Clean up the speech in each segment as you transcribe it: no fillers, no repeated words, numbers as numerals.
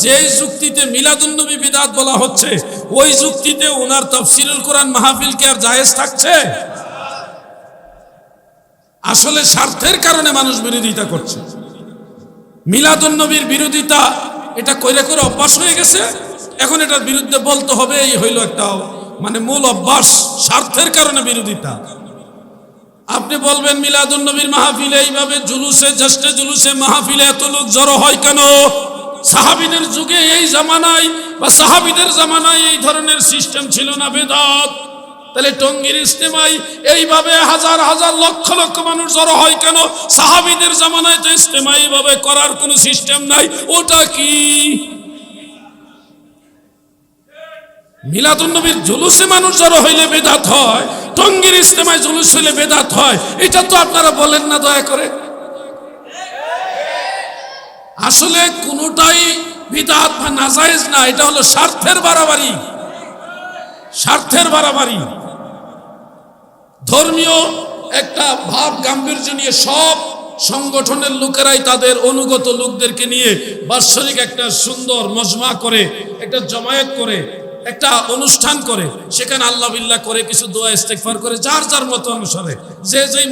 যেই যুক্তিতে মিলাদুন্নবী বিদআত বলা হচ্ছে ওই যুক্তিতে ওনার তাফসীরুল কোরআন মাহফিল কি আর জায়েজ থাকছে? আসলে স্বার্থের কারণে মানুষ বিরোধিতা করছে। মিলাদুন্নবীর বিরোধিতা এটা কইরে করে অভ্যাস হয়ে গেছে, এখন এটার বিরুদ্ধে বলতে হবে, এই হইল একটা মানে মূল অভ্যাস, স্বার্থের কারণে বিরোধিতা। আপনি বলবেন মিলাদুন্নবীর মাহফিলে এইভাবে জুলুসে, জ্যেষ্ঠে জুলুসে মাহফিলে এত লোক জড়ো হয় কেন? সাহাবীদের যুগে এই জামানায় বা সাহাবীদের জামানায় এই ধরনের সিস্টেম ছিল না বেদাত। তাহলে টঙ্গীর ইজতেমায় এইভাবে হাজার হাজার লক্ষ লক্ষ মানুষ জড়ো হয় কেন? সাহাবীদের জামানায় তো ইজতেমা এইভাবে করার কোনো সিস্টেম নাই। ওটা কি? মিলাদুন্নবীর জুলুসে মানুষ জড়ো হইলে বেদাত হয়, টঙ্গীর ইজতেমায় জুলুস হইলে বেদাত হয়, এটা তো আপনারা বলেন না দয়া করে। আসলে কোনোটাই বিদআত বা নাজায়েজ না, এটা হলো স্বার্থের বাড়াবাড়ি, স্বার্থের বাড়াবাড়ি। ধর্মীয় একটা ভাব গাম্ভীর্য নিয়ে সব সংগঠনের লোকেরাই তাদের অনুগত লোকদেরকে নিয়ে বাৎসরিক একটা সুন্দর মজমা করে, একটা জমায়েত করে, একটা অনুষ্ঠান করে, সেখানে আল্লাহ বিল্লাহ করে, কিছু দোয়া ইস্তেগফার করে, যার যার মত অনুসারে যে যেই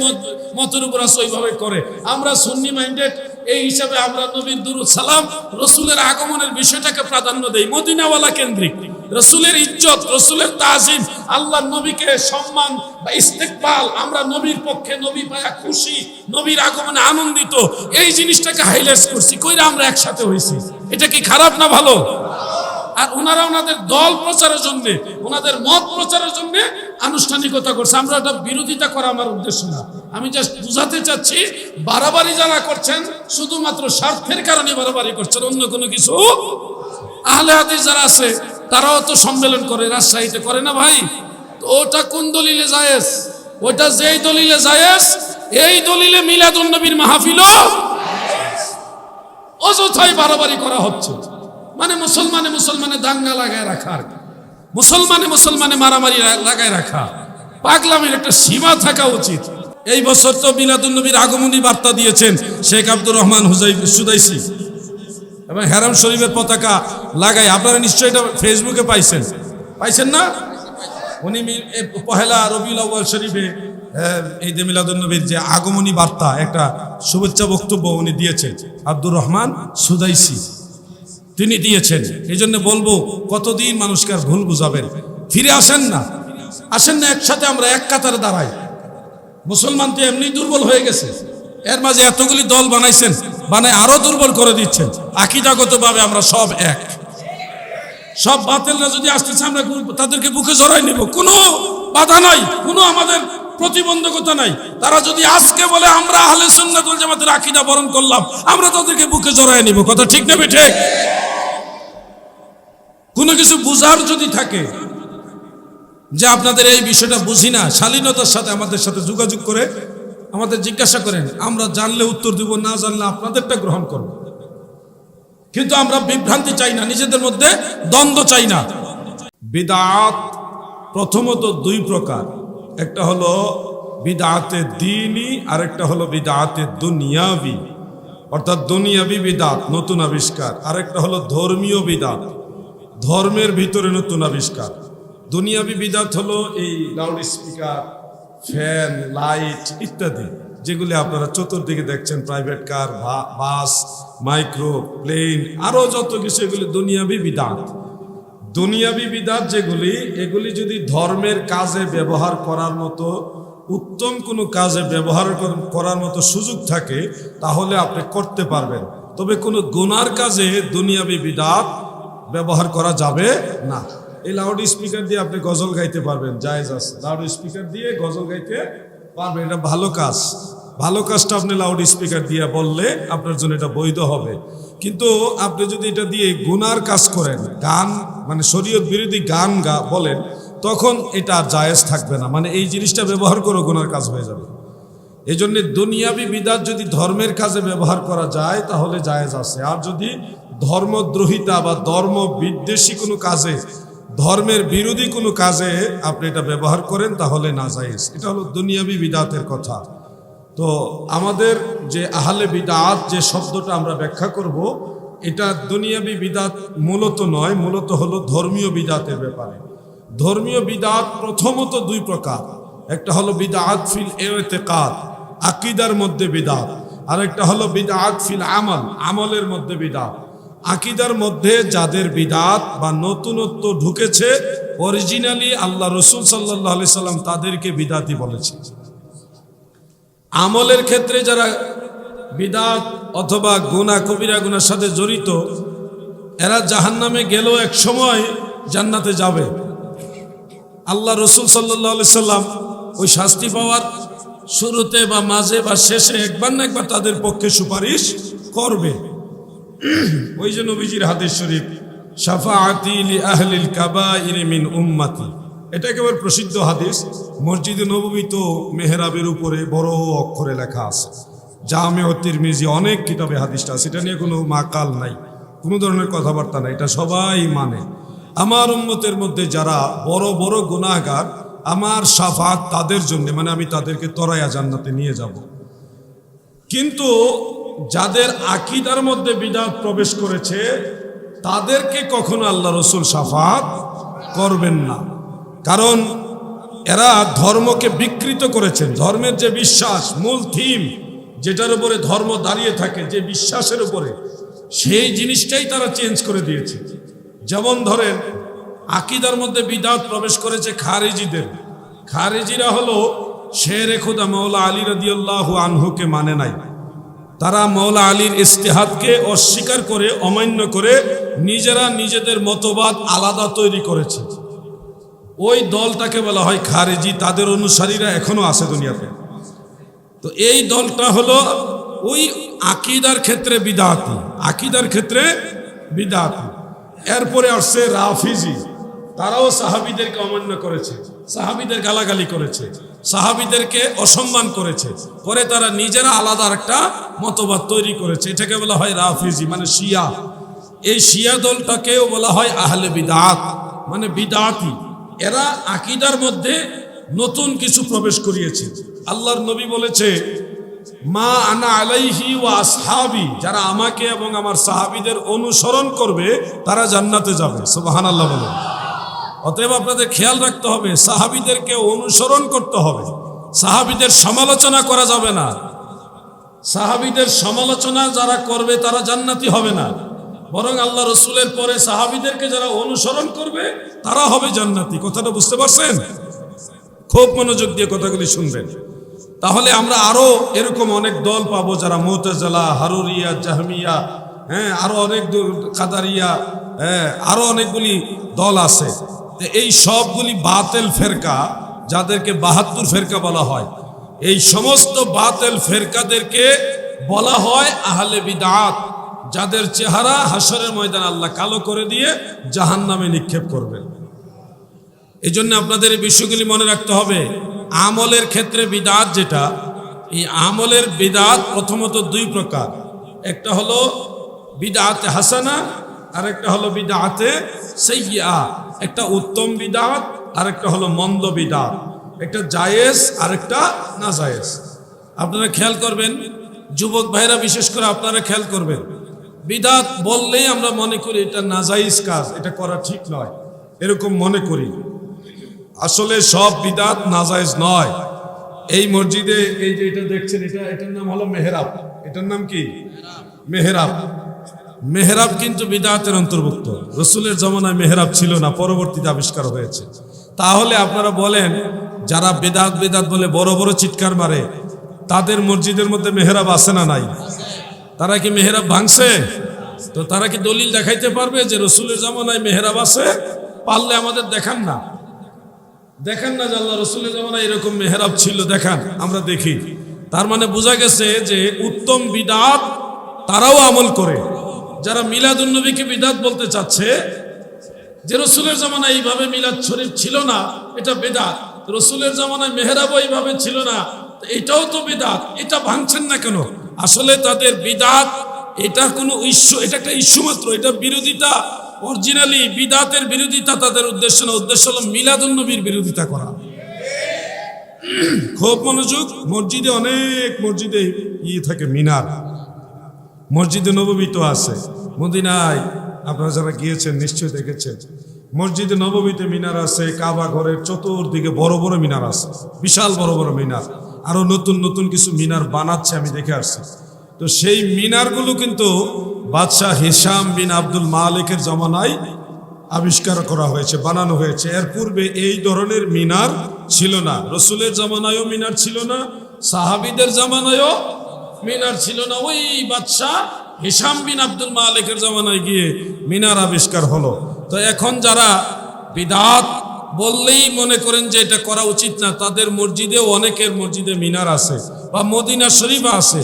মতের উপর আছে ওইভাবে করে। আমরা সুন্নি মাইন্ডেড, এই হিসাবে আমরা নবীর দুরূদ সালাম, রসুলের আগমনের বিষয়টাকে প্রাধান্য দেই, মদিনাওয়ালা কেন্দ্রিক। রসুলের ইজ্জত, রসুলের তাজিম, আল্লাহ নবীকে সম্মান বা ইস্তেকবাল, আমরা নবীর পক্ষে, নবী পায়া খুশি, নবীর আগমনে আনন্দিত, এই জিনিসটাকে হাইলাইট করছি, কইরা আমরা একসাথে হয়েছি। এটা কি খারাপ না ভালো? আর ওনারা ওনাদের দল প্রচারের জন্য, ওনাদের মত প্রচারের জন্য আনুষ্ঠানিকতা করছে। আমরা এটা বিরোধিতা করা আমার উদ্দেশ্য না, আমি জাস্ট বুঝাতে চাচ্ছি বাড়াবাড়ি যারা করছেন শুধুমাত্র স্বার্থের কারণে বাড়াবাড়ি করছেন, অন্য কোনো কিছু। আহলে হাদিস যারা আছে তারাও তো সম্মেলন করে, রাজশাহীতে করে না ভাই? তো ওটা কোন দলিলে জায়েজ? ওটা যেই দলিলে জায়েজ, এই দলিলে মিলাদুন্নবীর মাহফিলও অযথাই বাড়াবাড়ি করা হচ্ছে। মানে মুসলমানে দাঙ্গা লাগায় রাখা, মুসলমানে মারামারি লাগায় রাখা, পাগলামির একটা সীমা থাকা উচিত। এই বছর তো মিলাদুন্নবীর আগমনী বার্তা দিয়েছেন শেখ আব্দুর রহমান সুদাইসি এবং হেরাম শরীফের পতাকা লাগাই, আপনারা নিশ্চয়ই এটা ফেসবুকে পাইছেন না? উনি পহেলা রবিউল আউয়াল শরীফে এই যে মিলাদুন্নবীর যে আগমনী বার্তা, একটা শুভেচ্ছা বক্তব্য উনি দিয়েছেন, আব্দুর রহমান সুদাইসি তিনি দিয়েছেন। এই জন্য বলবো, কতদিন মানুষকে আর ভুল বুঝাবেন? ফিরে আসেন না একসাথে আমরা এক কাতারে দাঁড়াই। মুসলমান তো এমনি দুর্বল হয়ে গেছে, এর মাঝে এতগুলি দল বানাইছেন, বানায় আরো দুর্বল করে দিচ্ছেন। আকীদাগতভাবে আমরা সব এক, সব বাতিলরা যদি আসতেছে আমরা তাদেরকে বুকে জড়াই নেব, কোনো বাধা নাই, কোনো আমাদের প্রতিবন্ধকতা নাই। তারা যদি আজকে বলে আমরা আহলে সুন্নাত ওয়াল জামাতের আকীদা বরণ করলাম, আমরা তাদেরকে বুকে জড়াই নেব। কথা ঠিক না বেঠে? কোনো কিছু বুঝার যদি থাকে যে আপনাদের এই বিষয়টা বুঝি না, শালীনতার সাথে আমাদের সাথে যোগাযোগ করে আমাদের জিজ্ঞাসা করেন, আমরা জানলে উত্তর দিব, না জানলে আপনাদেরটা গ্রহণ করব। কিন্তু আমরা বিভ্রান্তি চাই না, নিজেদের মধ্যে দ্বন্দ্ব চাই না। বিদআত প্রথমত দুই প্রকার, একটা হলো বিদআতে দ্বীনি আর একটা হলো বিদআতে দুনিয়াবি, অর্থাৎ দুনিয়াবি বিদআত নতুন আবিষ্কার, আর একটা হলো ধর্মীয় বিদআত, ধর্মের ভিতরে নতুন আবিষ্কার। দুনিয়াবি বিদআত হলো এই লাউড স্পিকার, ফ্যান, লাইট ইত্যাদি, যেগুলি আপনারা চতুর্দিকে দেখছেন, প্রাইভেট কার, বাস, মাইক্রো প্লেন, আরো যত কিছু, এগুলি দুনিয়াবি বিদআত। দুনিয়াবি বিদআত যেগুলি, এগুলি যদি ধর্মের কাজে ব্যবহার করার মতো, উত্তম কোনো কাজে ব্যবহার করার মতো সুযোগ থাকে, তাহলে আপনি করতে পারবেন। তবে কোনো গুনার কাজে দুনিয়াবি বিদআত ব্যবহার করা যাবে না। এই লাউড স্পিকার দিয়ে আপনি গজল গাইতে পারবেন, জায়েজ আছে, লাউড স্পিকার দিয়ে গজল গাইতে পারবেন, এটা ভালো কাজ। ভালো কাজটা আপনি লাউড স্পিকার দিয়ে বললে আপনার জন্য এটা বৈধ হবে। কিন্তু আপনি যদি এটা দিয়ে গুনার কাজ করেন, গান মানে শরীয়ত বিরোধী গান বলেন, তখন এটা আর জায়েজ থাকবে না, মানে এই জিনিসটা ব্যবহার করে গুনার কাজ হয়ে যাবে। এই জন্য দুনিয়াবি বিদআত যদি ধর্মের কাজে ব্যবহার করা যায় তাহলে জায়েজ আছে, আর যদি ধর্মদ্রোহিতা বা ধর্ম বিদ্বেষী কোনো কাজে, ধর্মের বিরোধী কোনো কাজে আপনি এটা ব্যবহার করেন তাহলে না জায়েজ। এটা হলো দুনিয়াবি বিদআতের কথা। তো আমাদের যে আহলে বিদআত যে শব্দটা আমরা ব্যাখ্যা করব, এটা দুনিয়াবি বিদাত মূলত নয়, মূলত হলো ধর্মীয় বিদাতের ব্যাপারে। ধর্মীয় বিদাত প্রথমত দুই প্রকার, একটা হলো বিদআত ফিল ইতিকাদ, আকীদার মধ্যে বিদাত, আর একটা হলো বিদআত ফিল আমল, আমলের মধ্যে বিদাত। আকীদার মধ্যে যাদের বিদাত বা নতুনত্ব ঢুকেছে, অরিজিনালি আল্লাহ রসুল সাল্লাল্লাহু আলাইহি সাল্লাম তাদেরকে বিদাতি বলেছে। আমলের ক্ষেত্রে যারা বিদাত অথবা গুনাহ, কবিরা গুনার সাথে জড়িত, এরা জাহান্নামে গেলেও এক সময় জান্নাতে যাবে। আল্লাহ রসুল সাল্লাল্লাহু আলাইহি সাল্লাম ওই শাস্তি পাওয়ার শুরুতে বা মাঝে বা শেষে একবার না একবার তাদের পক্ষে সুপারিশ করবে। ওই যে নবীজির হাদিস শরীফ, শাফাআতি লি আহলিল কাবাইর মিন উম্মতি, এটা একেবারে প্রসিদ্ধ হাদিস। মসজিদে নববী তো মেহরাবের উপরে বড় অক্ষরে লেখা আছে, জামে ও তিরমিজি অনেক কিতাবে হাদিসটা আছে। এটা নিয়ে কোনো মাকাল নাই, কোনো ধরনের কথাবার্তা নাই, এটা সবাই মানে। আমার উম্মতের মধ্যে যারা বড় বড় গুনাহগার, আমার শাফাত তাদের জন্য, মানে আমি তাদেরকে তরায়া জান্নাতে নিয়ে যাব। কিন্তু যাদের আকীদার মধ্যে বিদআত প্রবেশ করেছে, তাদেরকে কখনো আল্লাহ রসুল শাফাত করবেন না। কারণ এরা ধর্মকে বিকৃত করেছেন। ধর্মের যে বিশ্বাস, মূল থিম যেটার উপরে ধর্ম দাঁড়িয়ে থাকে, যে বিশ্বাসের উপরে, সেই জিনিসটাই তারা চেঞ্জ করে দিয়েছে। যেমন ধরেন, আকীদার মধ্যে বিদআত প্রবেশ করেছে খারিজিদের। খারিজিরা হলো শেরে খোদা মাওলা আলী রাদিয়াল্লাহু আনহুকে মানে নাই। তারা মাওলা আলীর ইজতিহাদকে অস্বীকার করে, অমান্য করে নিজেরা নিজেদের মতবাদ আলাদা তৈরি করেছে। ওই দলটাকে বলা হয় খারিজি। তাদের অনুসারীরা এখনো আছে দুনিয়াতে। তো এই দলটা হলো ওই আকীদার ক্ষেত্রে বিদআতি, আকীদার ক্ষেত্রে বিদআতি। এরপরে আসছে রাফিজি, তারাও সাহাবীদেরকে অমান্য করেছে, সাহাবীদের গালাগালি করেছে, সাহাবীদেরকে অসম্মান করেছে, করে তারা নিজেরা আলাদা একটা মতবাদ তৈরি করেছে। এটাকে বলা হয় রাফিজি, মানে শিয়া। এই শিয়া দলটাকেও বলা হয় আহলে বিদআত, মানে বিদআতি। এরা আকীদার মধ্যে নতুন কিছু প্রবেশ করিয়েছে। আল্লাহর নবী বলেছে, মা আনা আলাইহি ওয়া আসহাবি, যারা আমাকে এবং আমার সাহাবীদের অনুসরণ করবে তারা জান্নাতে যাবে। সুবহানাল্লাহ বলেন। অতএব আপনাদের খেয়াল রাখতে হবে, সাহাবীদেরকে অনুসরণ করতে হবে, সাহাবীদের সমালোচনা করা যাবে না। সাহাবীদের সমালোচনা যারা করবে তারা জান্নাতি হবে না, বরং আল্লাহ রসুলের পরে সাহাবীদেরকে যারা অনুসরণ করবে তারা হবে জান্নাতি। কথাটা বুঝতে পারছেন? খুব মনোযোগ দিয়ে কথাগুলি শুনবেন, তাহলে আমরা আরো এরকম অনেক দল পাবো, যারা মুতাজিলা, হারুরিয়া, জাহমিয়া, আরো অনেক কাদারিয়া, আরো অনেকগুলি দল আছে। এই সবগুলি বাতিল ফেরকা, যাদেরকে 72 ফেরকা বলা হয়, এই সমস্ত বাতিল ফেরকাদেরকে বলা হয় আহলে বিদআত, যাদের চেহারা হাসরের ময়দান আল্লাহ কালো করে দিয়ে জাহান্নামে নিক্ষেপ করবেন। এই জন্য আপনাদের এই বিষয়গুলি মনে রাখতে হবে। আমলের ক্ষেত্রে বিদআত যেটা, এই আমলের বিদআত প্রথমত দুই প্রকার, একটা হলো বিদআতে হাসানা আর একটা হলো বিদআতে সাইয়্যিআ। একটা উত্তম বিদআত আর একটা হলো মন্দ বিদআত, একটা জায়েজ আর একটা নাজায়েজ। আপনারা খেয়াল করবেন, যুবক ভাইরা বিশেষ করে আপনারা খেয়াল করবেন, বিদআত বললেই আমরা মনে করি এটা নাজায়েজ কাজ, এটা করা ঠিক নয়, এরকম মনে করি। আসলে সব বিদআত নাজায়েজ নয়। এই মসজিদে এই যে এটা দেখছেন, এটার নাম হলো মেহরাব। এটার নাম কি? মেহরাব। মেহরাব কিন্তু বিদআতের অন্তর্ভুক্ত। রসুলের জমানায় মেহরাব ছিল না, পরবর্তীতে আবিষ্কার হয়েছে। তাহলে আপনারা বলেন, যারা বিদআত বিদআত বলে বড় বড় চিৎকার মারে, তাদের মসজিদের মধ্যে মেহরাব আছে না নাই? তারা কি মেহরাব ভাঙছে? তো তারা কি দলিল দেখাইতে পারবে যে রসুলের জমানায় মেহরাব আছে? পারলে আমাদের দেখান না, দেখান না যে আল্লাহ রসুলের জামানায় এরকম মেহরাব ছিল, দেখান, আমরা দেখি। তার মানে বোঝা গেছে যে উত্তম বিদআত তারাও আমল করে। যারা মিলাদুন নবীকে বিদআত বলতে চাচ্ছে, যে রসুলের জামানায় এইভাবে মিলাদ শরীফ ছিল না, এটা বিদআত। রসুলের জামানায় মেহরাবও এইভাবে ছিল না, এটাও তো বিদআত। এটা ভাঙছেন না কেন? আসলে তাদের বিদআত এটা কোনো ইস্যু, এটা একটা ইস্যু মাত্র। এটা বিরোধিতা, অরিজিনালি বিদআতের বিরোধিতা তাদের উদ্দেশ্য না। উদ্দেশ্য হলো মিলাদুন নবীর বিরোধিতা করা। খুব মনোযোগ। মসজিদে অনেক মসজিদে থাকে মিনার, মসজিদে নববী তো আছে মদিনায়, আপনারা যারা গিয়েছেন নিশ্চয়ই দেখেছেন মসজিদে নববীতে মিনার আছে, কাবা ঘরের চতুর্দিকে বড় বড় মিনার আছে, বিশাল বড় বড় মিনার, আরো নতুন নতুন কিছু মিনার বানাচ্ছে, আমি দেখে আসছি। তো সেই মিনারগুলো কিন্তু বাদশাহ হিশাম বিন আব্দুল মালিকের জমানায় আবিষ্কার করা হয়েছে, বানানো হয়েছে। এর পূর্বে এই ধরনের মিনার ছিল না, রসুলের জামানায়ও মিনার ছিল না, সাহাবীদের জামানায়ও মিনার ছিল না। ওই বাদশাহ হিশাম বিন আব্দুল মালিকের জামানায় গিয়ে মিনার আবিষ্কার হলো। তো এখন যারা বিদআত বললেই মনে করেন যে এটা করা উচিত না, তাদের মসজিদে, অনেকের মসজিদে মিনার আছে, বা মদিনা শরীফ আছে,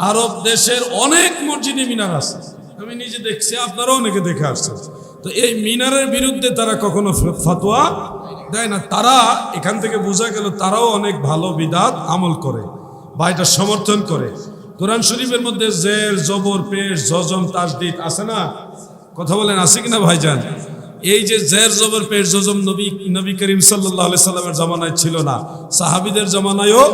আরব দেশের অনেক মসজিদে মিনার আছে, আমি নিজে দেখছি, আপনারাও অনেকে দেখে আসছেন। তো এই মিনারের বিরুদ্ধে তারা কখনো ফতোয়া দেয় না। তারা এখান থেকে বোঝা গেল তারাও অনেক ভালো বিদআত আমল করে বা এটা সমর্থন করে। কোরআন শরীফের মধ্যে জের, জবর, পেশ, জজম, তাসদীদ আছে না? কথা বলেন আছে কিনা ভাইজান? এই যে জের, জবর, পেশ, জজম নবী করিম সাল্লাল্লাহু আলাইহি সাল্লামের জামানায় ছিল না, সাহাবীদের জামানায়ও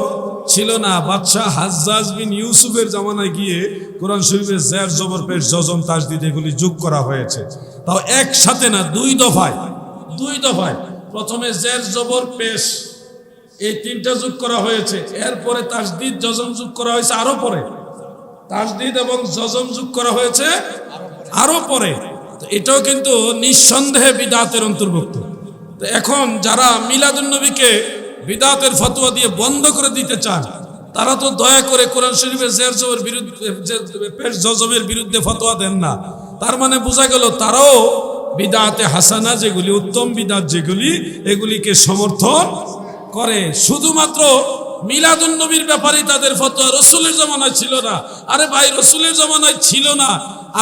ছিল না। বাদশাহ হাজ্জাজ বিন ইউসুফের জামানায় গিয়ে কোরআন শরীফে জের, জবর, পেশ, জজম, তাসদীদ এগুলি যোগ করা হয়েছে, তাও একসাথে না, দুই দফায়। প্রথমে জের, জবর, পেশ এই তিনটা যোগ করা হয়েছে, এরপরে তাসদীদ, জজম যোগ করা হয়েছে আরো পরে, তাসদীদ এবং জজম যোগ করা হয়েছে আরো পরে। তো এটাও কিন্তু নিঃসন্দেহে বিদআতের অন্তর্ভুক্ত। তো এখন যারা মিলাদুন নবীকে বিদআতের ফতোয়া দিয়ে বন্ধ করে দিতে চান, তারা তো দয়া করে কোরআন শরীফের জের, জবরের বিরুদ্ধে, পেশ, জজমের বিরুদ্ধে ফতোয়া দেন না। তার মানে বোঝা গেল তারাও বিদআতে হাসানা, যেগুলি উত্তম বিদআত যেগুলি, এগুলিকে সমর্থন করে। শুধুমাত্র মিলাদুন নবীর ব্যাপারে তাদের ফতোয়া রসুলের জামানায় ছিল না। আরে ভাই, রসুলের জামানায় ছিল না,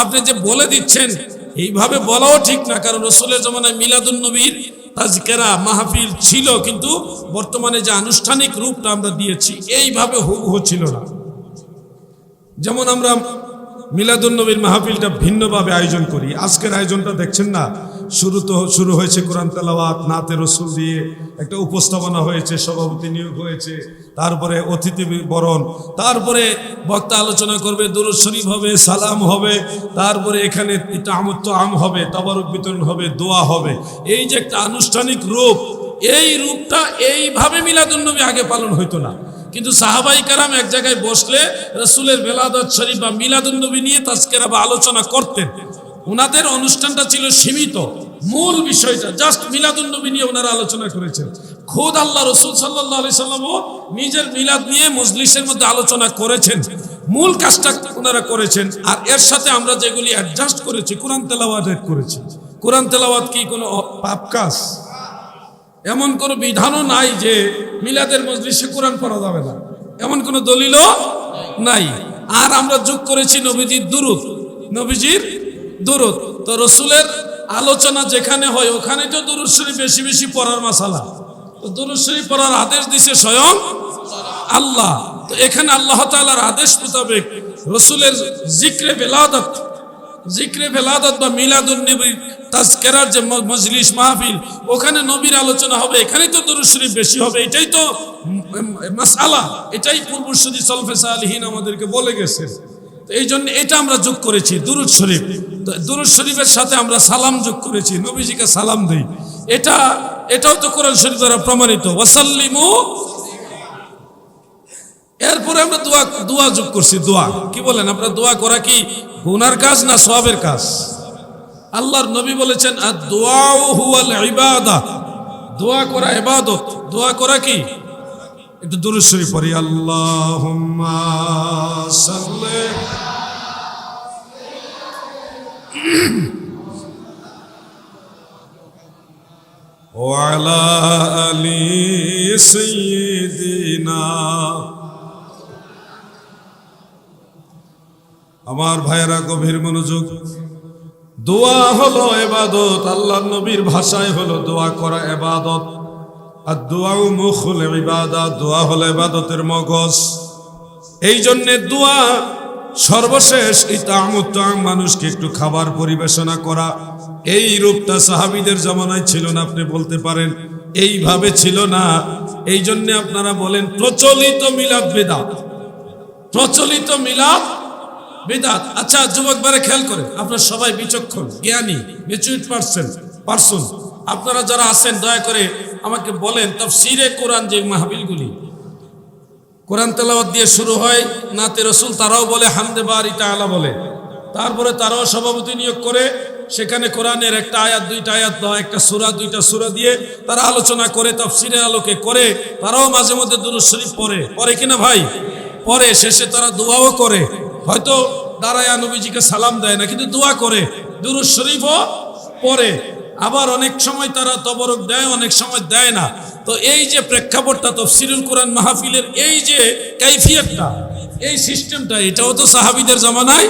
আপনি যে বলে দিচ্ছেন, এইভাবে বলাও ঠিক না, কারণ রসুলের জামানায় মিলাদুন নবীর তাজকিরা মাহফিল ছিল, কিন্তু বর্তমানে যে আনুষ্ঠানিক রূপটা আমরা দিয়েছি এইভাবে হুবহু ছিল না। যেমন আমরা মিলাদুন নবীর মাহফিলটা ভিন্নভাবে আয়োজন করি। আজকের আয়োজনটা দেখছেন না, শুরু হয়েছে কোরআন তেলাওয়াত, নাতে রসুল দিয়ে একটা উপস্থাপনা হয়েছে, সভাপতি নিয়োগ হয়েছে, তারপরে অতিথি বরণ, তারপরে বক্তা আলোচনা করবে, দুরূদ শরীফ হবে, সালাম হবে, তারপরে এখানে আম হবে, তাবারুক বিতরণ হবে, দোয়া হবে। এই যে একটা আনুষ্ঠানিক রূপ, এই রূপটা এইভাবে মিলাদুন নবী আগে পালন হইতো না। কিন্তু সাহাবাই কেরাম এক জায়গায় বসলে রসুলের বেলাদত শরীফ বা মিলাদুন নবী নিয়ে তাজকিরা বা আলোচনা করতেন। ওনাদের অনুষ্ঠানটা ছিল সীমিত, মূল বিষয়টা জাস্ট মিলাদুন নবী নিয়ে ওনারা আলোচনা করেছেন। খোদ আল্লাহ রসুল সাল্লাল্লাহু আলাইহি সাল্লামও নিজের মিলাদ নিয়ে মজলিসের মধ্যে আলোচনা করেছেন, মূল কাজটা ওনারা করেছেন। আর এর সাথে আমরা যেগুলি অ্যাডজাস্ট করেছি, কোরআন তেলাওয়াত এড করেছি। কোরআন তেলাওয়াত কি কোনো পাপ কাজ? এমন কোনো বিধানও নাই যে মিলাদের মজলিসে কোরআন পড়া যাবে না, এমন কোনো দলিলও নাই। আর আমরা যোগ করেছি নবীজির দুরূদ। তো রসুলের আলোচনা যেখানে হয় ওখানে তো দুরূদ শরীফ বেশি বেশি পড়ার মাসালা। তো দুরূদ শরীফ পড়ার আদেশ দিছে স্বয়ং আল্লাহ। তো এখানে আল্লাহ তাআলার আদেশ মোতাবেক রসুলের জিক্রে বেলাদত বা মিলাদুন নবী তাজকিরার যে মজলিস মাহফিল, ওখানে নবীর আলোচনা হবে, এখানেই তো দুরূদ শরীফ বেশি হবে। এটাই তো মাসআলা, এটাই পূর্বসূরি সালফে সালিহিন আমাদেরকে বলে গেছে। তো এই জন্য এটা আমরা যোগ করেছি দুরূদ শরীফ। তো দুরূদ শরীফের সাথে আমরা সালাম যোগ করেছি, নবীজিকে সালাম দেই। এটাও তো কোরআন শরীফ দ্বারা প্রমাণিত, ওয়াসাল্লিমু। এরপরে আমরা দোয়া যোগ করছি। দোয়া কি বলেন? আপনারা দোয়া করা কি গুনার কাজ না সওয়াবের কাজ? আল্লাহর নবী বলেছেন, আদ-দুআউ হুয়াল ইবাদা, দোয়া করা ইবাদত। দোয়া করা কি? একটু দুরূদ শরীফ পড়ি। আল্লাহুম্মা সাল্লি ওয়া আলা আলি সাইয়্যিদিনা। আমার ভাইয়েরা গভীর মনোযোগ। দোয়া হলো ইবাদত, আল্লাহর নবীর ভাষায় হলো দোয়া করা ইবাদত। আর দোয়া মুখুল ইবাদত, দোয়া হলো ইবাদতের মগজ। এই জন্য দোয়া সর্বশেষ ইতামুত, মানুষকে একটু খাবার পরিবেশনা করা, এই রূপটা সাহাবীদের জামানায় ছিল না। আপনি বলতে পারেন এইভাবে ছিল না। এই জন্য আপনারা বলেন প্রচলিত মিলাদ বেদাত, প্রচলিত মিলাদ বিদাত। আচ্ছা যুবকবারে খেয়াল করেন, আপনারা সবাই বিচক্ষণ, জ্ঞানী, ম্যাচুরিড পারসন, আপনারা যারা আছেন দয়া করে আমাকে বলেন তাফসীরে কোরআন যে মাহফিলগুলি কোরআন তেলাওয়াত দিয়ে শুরু হয়, নাতে রসুল তারাও বলে, হামদে বারি তাআলা বলে, তারপরে তারাও সভাপতি নিয়োগ করে, সেখানে কোরআনের একটা আয়াত দুইটা আয়াত বা একটা সূরা দুইটা সূরা দিয়ে তারা আলোচনা করে, তাফসীরের আলোকে করে, তারাও মাঝে মধ্যে দুরূদ শরীফ পড়ে কিনা ভাই? পরে শেষে তারা দোয়াও করে, হয়তো দাঁড়ায় নবীজিকে সালাম দেয় না, কিন্তু দোয়া করে, দুরূদ শরীফও পড়ে। আবার অনেক সময় তারা তবরক দেয়, অনেক সময় দেয় না। তো এই যে প্রেক্ষাপটটা তাফসীরুল কোরআন মাহফিলের, এই যে কাইফিয়তটা, এই সিস্টেমটা, এটাও তো সাহাবীদের জামানায়